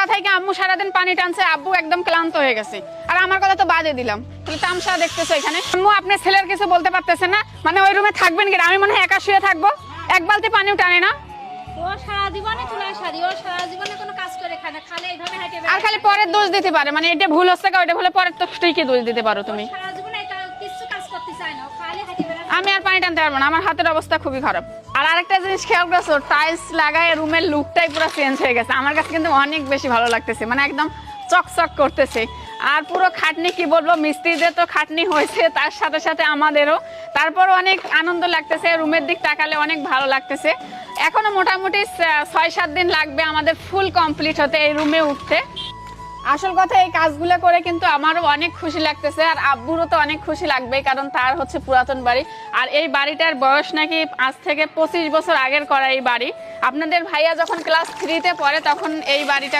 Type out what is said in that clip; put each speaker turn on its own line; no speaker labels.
সকাল থেকে আম্মু সারাদিন পানি টানছে, আব্বু একদম ক্লান্ত হয়ে গেছে, আর আমার কথা তো বাদে দিলাম। তাহলে তামসা দেখতেছো এখানে। আম্মু আপনার ছেলের কিছু বলতে পারতেছে না, মানে ওই রুমে থাকবেন কি? আমি মনে হয় একা শুয়ে থাকবো, এক বালতি পানিও টানে না।
ও সারা জীবনে চুলায় সারি, ও সারা জীবনে কোনো কাজ করে খায় না, খালি এইভাবে হেঁটে
আর খালি পরের দোষ দিতে পারে, মানে এটা ভুল হচ্ছে ওইটা ভুলে পরের তো ঠিকই দোষ দিতে পারো তুমি।
সারা জীবনে এটা কিছু কাজ করতে চায় না, ও খালি হেঁটে বেড়ায়।
আমি আর পানি টানতে পারবো না, আমার হাতের অবস্থা খুবই খারাপ। আর আরেকটা জিনিস খেয়াল করছো, টাইলস লাগায় রুমের লুকটাই পুরো চেঞ্জ হয়ে গেছে। আমার কাছে কিন্তু অনেক বেশি ভালো লাগতেছে, মানে একদম চকচক করতেছে। আর পুরো খাটনি কি বলবো, মিস্ত্রিদের তো খাটনি হয়েছে, তার সাথে সাথে আমাদেরও। তারপর অনেক আনন্দ লাগতেছে, রুমের দিক তাকালে অনেক ভালো লাগতেছে। এখনো মোটামুটি 6-7 দিন লাগবে আমাদের ফুল কমপ্লিট হতে, এই রুমে উঠতে। আসল কথা এই কাজগুলো করে কিন্তু আমারও অনেক খুশি লাগতেছে, আর আব্বুরও তো অনেক খুশি লাগবে, কারণ তার হচ্ছে পুরাতন বাড়ি। আর এই বাড়িটার বয়স নাকি আজ থেকে 25 বছর আগের করা এই বাড়ি। আপনাদের ভাইয়া যখন ক্লাস 3-তে পড়ে তখন এই বাড়িটা